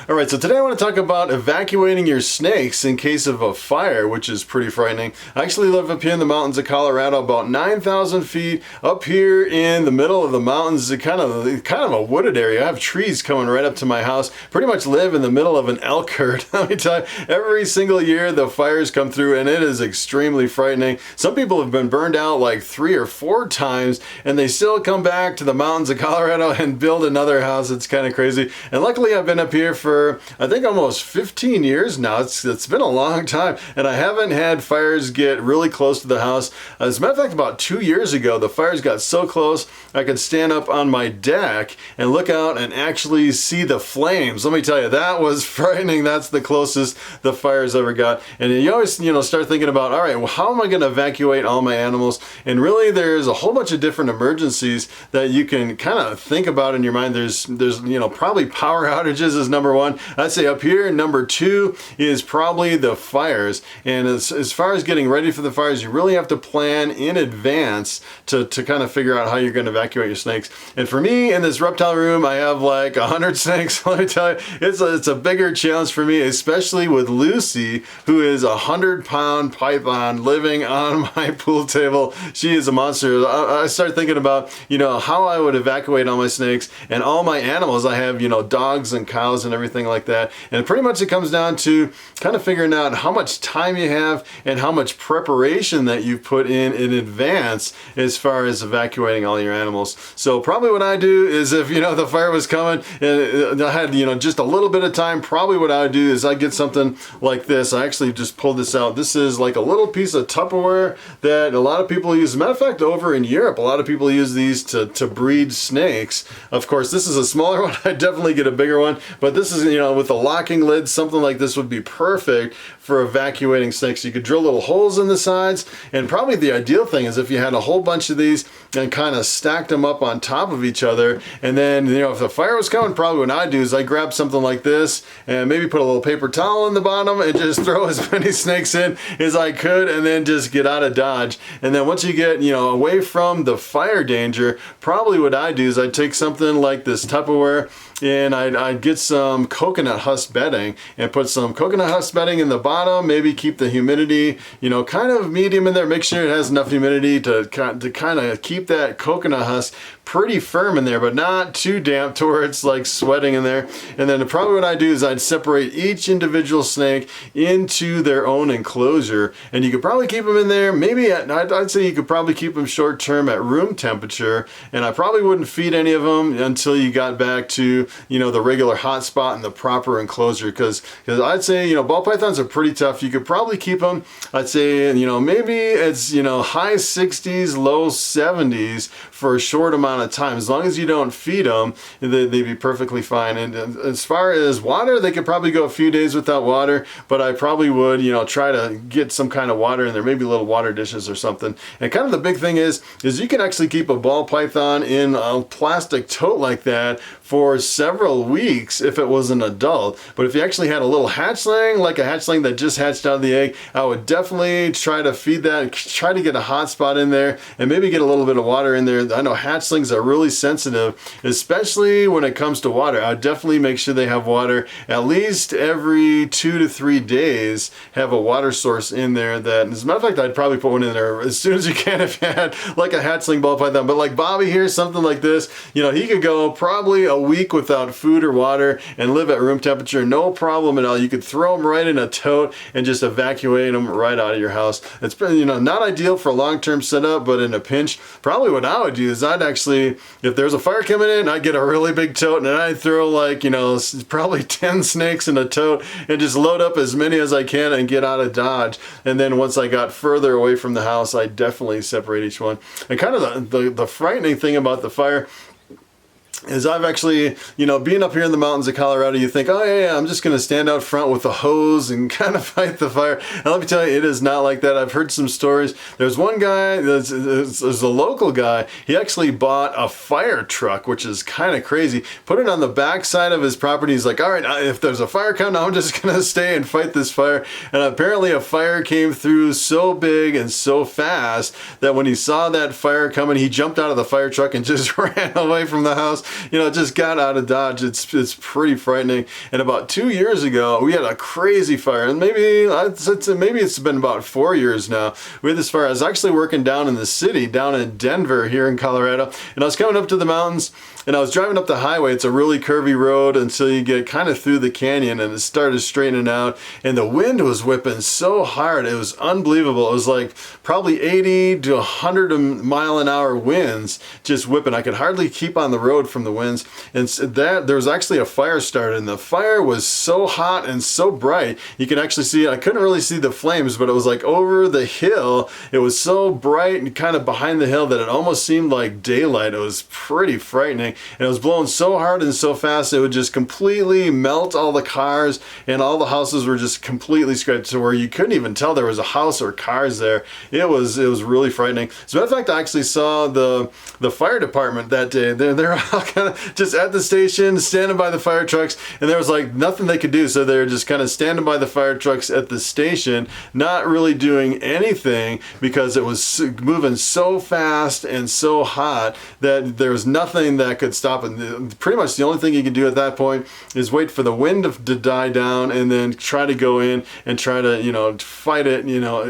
Alright, so today I want to talk about evacuating your snakes in case of a fire, which is pretty frightening. I actually live up here in the mountains of Colorado, about 9,000 feet up here in the middle of the mountains. It's kind of a wooded area. I have trees coming right up to my house. Pretty much live in the middle of an elk herd. Let me tell you, every single year the fires come through and it is extremely frightening. Some people have been burned out like 3 or 4 times and they still come back to the mountains of Colorado and build another house. It's kind of crazy. And luckily I've been up here for I think almost 15 years now. It's been a long time and I haven't had fires get really close to the house. As a matter of fact, about 2 years ago the fires got so close I could stand up on my deck and look out and actually see the flames. Let me tell you, that was frightening. That's the closest the fires ever got. And you always start thinking about, all right, well, how am I going to evacuate all my animals? And really there's a whole bunch of different emergencies that you can kind of think about in your mind. There's probably power outages is number one. I'd say up here, number 2 is probably the fires. And as far as getting ready for the fires, you really have to plan in advance to kind of figure out how you're going to evacuate your snakes. And for me, in this reptile room, I have like 100 snakes. Let me tell you, it's a bigger challenge for me, especially with Lucy, who is a 100-pound python living on my pool table. She is a monster. I start thinking about, how I would evacuate all my snakes and all my animals. I have, dogs and cows and everything like that. And pretty much it comes down to kind of figuring out how much time you have and how much preparation that you put in advance as far as evacuating all your animals. So probably what I do is if, the fire was coming and I had, just a little bit of time, probably what I would do is I get something like this. I actually just pulled this out. This is like a little piece of Tupperware that a lot of people use. As a matter of fact, over in Europe, a lot of people use these to breed snakes. Of course, this is a smaller one. I definitely get a bigger one, but this is, with a locking lid, something like this would be perfect for evacuating snakes. You could drill little holes in the sides, and probably the ideal thing is if you had a whole bunch of these and kind of stacked them up on top of each other, and then, if the fire was coming, probably what I do is I grab something like this and maybe put a little paper towel in the bottom and just throw as many snakes in as I could and then just get out of Dodge. And then once you get, away from the fire danger, probably what I do is I take something like this Tupperware and I'd get some coconut husk bedding and put some coconut husk bedding in the bottom, maybe keep the humidity, kind of medium in there. Make sure it has enough humidity to kind of keep that coconut husk pretty firm in there, but not too damp to where it's like sweating in there. And then probably what I do is I'd separate each individual snake into their own enclosure, and you could probably keep them in there. Maybe I'd say you could probably keep them short term at room temperature, and I probably wouldn't feed any of them until you got back to the regular hot spot and the proper enclosure, because I'd say ball pythons are pretty tough. You could probably keep them, I'd say maybe it's high 60s, low 70s for a short amount of time. As long as you don't feed them, they'd be perfectly fine. And as far as water, they could probably go a few days without water, but I probably would try to get some kind of water in there, maybe little water dishes or something. And kind of the big thing is you can actually keep a ball python in a plastic tote like that for several weeks if it was an adult. But if you actually had a little hatchling, like a hatchling that just hatched out of the egg, I would definitely try to feed that, try to get a hot spot in there and maybe get a little bit of water in there. I know hatchlings are really sensitive, especially when it comes to water. I would definitely make sure they have water at least every 2 to 3 days, have a water source in there. That, as a matter of fact, I'd probably put one in there as soon as you can if you had like a hatchling ball python. But like Bobby here, something like this, he could go probably a week without food or water and live at room temperature, no problem at all. You could throw them right in a tote and just evacuate them right out of your house. It's been, not ideal for a long-term setup, but in a pinch, probably what I would do is I'd actually, if there's a fire coming in, I'd get a really big tote and I'd throw like, probably 10 snakes in a tote and just load up as many as I can and get out of Dodge. And then once I got further away from the house, I definitely separate each one. And kind of the frightening thing about the fire is I've actually, being up here in the mountains of Colorado, you think, oh yeah, I'm just going to stand out front with a hose and kind of fight the fire. And let me tell you, it is not like that. I've heard some stories. There's one guy, there's a local guy, he actually bought a fire truck, which is kind of crazy, put it on the back side of his property. He's like, all right, if there's a fire coming, I'm just going to stay and fight this fire. And apparently a fire came through so big and so fast that when he saw that fire coming, he jumped out of the fire truck and just ran away from the house. just got out of Dodge. It's pretty frightening. And about 2 years ago, we had a crazy fire, and maybe it's been about 4 years now. We had this fire. I was actually working down in the city, down in Denver here in Colorado, and I was coming up to the mountains, and I was driving up the highway. It's a really curvy road until you get kind of through the canyon, and it started straightening out, and the wind was whipping so hard. It was unbelievable. It was like probably 80 to 100 mile an hour winds just whipping. I could hardly keep on the road from the winds. And there was actually a fire started, and the fire was so hot and so bright. You could actually see it. I couldn't really see the flames, but it was like over the hill. It was so bright and kind of behind the hill that it almost seemed like daylight. It was pretty frightening. And it was blowing so hard and so fast, it would just completely melt all the cars, and all the houses were just completely scraped to where you couldn't even tell there was a house or cars there. It was really frightening. As a matter of fact, I actually saw the fire department that day. They're all kind of just at the station, standing by the fire trucks, and there was like nothing they could do. So they were just kind of standing by the fire trucks at the station, not really doing anything because it was moving so fast and so hot that there was nothing that could stop it. Pretty much the only thing you can do at that point is wait for the wind to die down, and then try to go in and try to fight it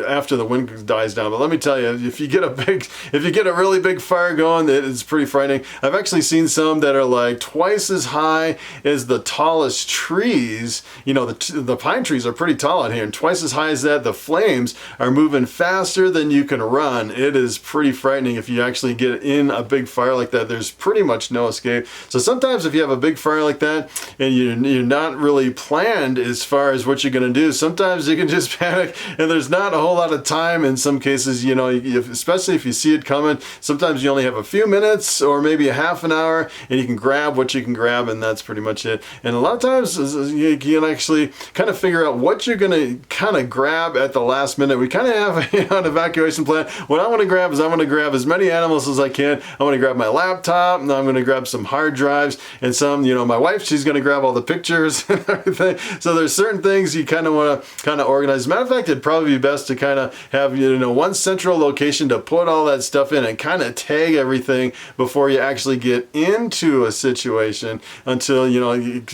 after the wind dies down. But let me tell you, if you get a really big fire going, it's pretty frightening. I've actually seen some that are like twice as high as the tallest trees. The pine trees are pretty tall out here, and twice as high as that. The flames are moving faster than you can run. It is pretty frightening. If you actually get in a big fire like that, there's pretty much no escape. So sometimes if you have a big fire like that and you're not really planned as far as what you're going to do, sometimes you can just panic, and there's not a whole lot of time in some cases, especially if you see it coming. Sometimes you only have a few minutes or maybe a half an hour, and you can grab what you can grab, and that's pretty much it. And a lot of times you can actually kind of figure out what you're going to kind of grab at the last minute. We kind of have an evacuation plan. What I want to grab is I want to grab as many animals as I can. I want to grab my laptop, and I'm going to grab some hard drives, and some, my wife, she's going to grab all the pictures and everything. So there's certain things you kind of want to kind of organize. As a matter of fact, it'd probably be best to kind of have, one central location to put all that stuff in and kind of tag everything before you actually get into a situation, until,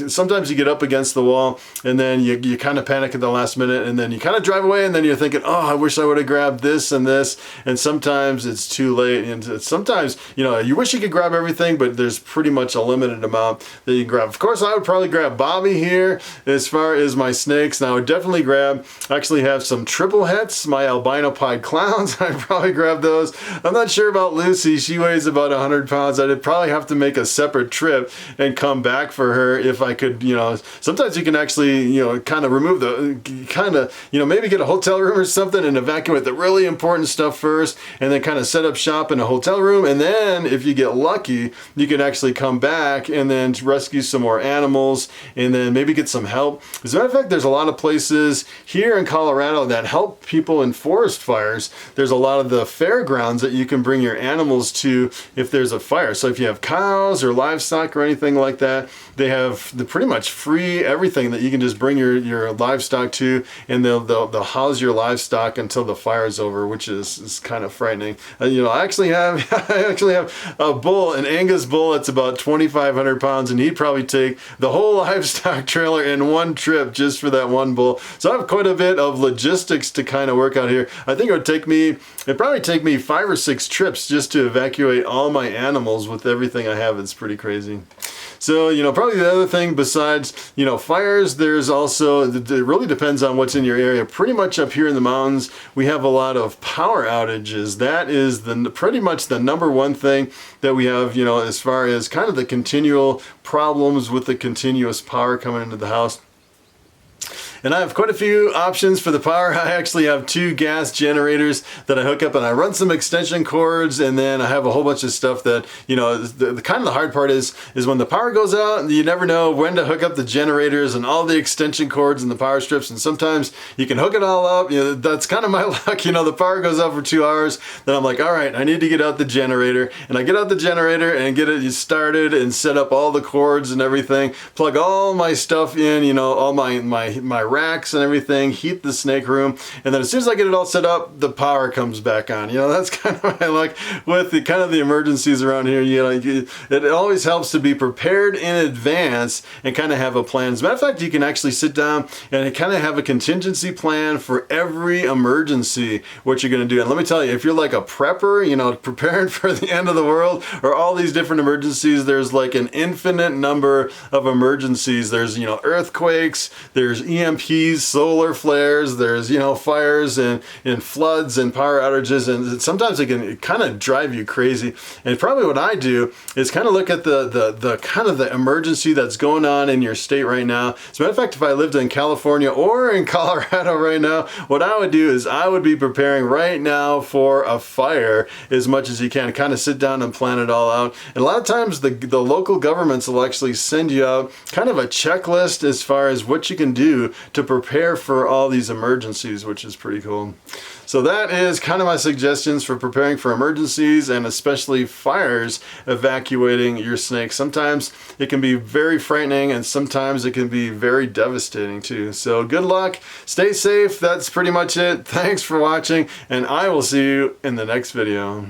sometimes you get up against the wall, and then you kind of panic at the last minute, and then you kind of drive away, and then you're thinking, oh, I wish I would have grabbed this and this. And sometimes it's too late. And sometimes, you wish you could grab everything, but there's pretty much a limited amount that you can grab. Of course, I would probably grab Bobby here as far as my snakes. Now, I would definitely actually have some triple hets, my albino pied clowns. I'd probably grab those. I'm not sure about Lucy. She weighs about 100 pounds. I'd probably have to make a separate trip and come back for her if I could, sometimes you can actually, kind of remove maybe get a hotel room or something and evacuate the really important stuff first, and then kind of set up shop in a hotel room. And then if you get lucky, you can actually come back and then rescue some more animals, and then maybe get some help. As a matter of fact, there's a lot of places here in Colorado that help people in forest fires. There's a lot of the fairgrounds that you can bring your animals to if there's a fire. So if you have cows or livestock or anything like that, they have the pretty much free everything that you can just bring your livestock to, and they'll house your livestock until the fire is over, which is kind of frightening. I actually have a bull, an Angus bull that's about 2,500 pounds, and he'd probably take the whole livestock trailer in one trip just for that one bull. So I have quite a bit of logistics to kind of work out here. I think it'd probably take me 5 or 6 trips just to evacuate all my animals with everything I have. It's pretty crazy. So, probably the other thing besides, fires, there's also, it really depends on what's in your area. Pretty much up here in the mountains, we have a lot of power outages. That is pretty much the number one thing that we have, as far as kind of the continual problems with the continuous power coming into the house. And I have quite a few options for the power. I actually have 2 gas generators that I hook up, and I run some extension cords, and then I have a whole bunch of stuff that, the kind of the hard part is when the power goes out, you never know when to hook up the generators and all the extension cords and the power strips, and sometimes you can hook it all up. That's kind of my luck. The power goes out for 2 hours, then I'm like, all right, I need to get out the generator, and I get out the generator and get it started and set up all the cords and everything, plug all my stuff in, all my racks and everything, heat the snake room, and then as soon as I get it all set up, the power comes back on. You know, that's kind of what I like with the kind of the emergencies around here. You know, it always helps to be prepared in advance and kind of have a plan. As a matter of fact, you can actually sit down and kind of have a contingency plan for every emergency, what you're going to do. And let me tell you, if you're like a prepper, you know, preparing for the end of the world or all these different emergencies, there's like an infinite number of emergencies. There's, you know, earthquakes, there's EMPs, solar flares, there's, you know, fires and floods and power outages, and sometimes it can kind of drive you crazy. And probably what I do is kind of look at the kind of the emergency that's going on in your state right now. As a matter of fact, if I lived in California or in Colorado right now, what I would do is I would be preparing right now for a fire as much as you can. Kind of sit down and plan it all out. And a lot of times the local governments will actually send you out kind of a checklist as far as what you can do to prepare for all these emergencies, which is pretty cool. So that is kind of my suggestions for preparing for emergencies and especially fires, evacuating your snakes. Sometimes it can be very frightening and sometimes it can be very devastating too. So good luck, stay safe. That's pretty much it. Thanks for watching and I will see you in the next video.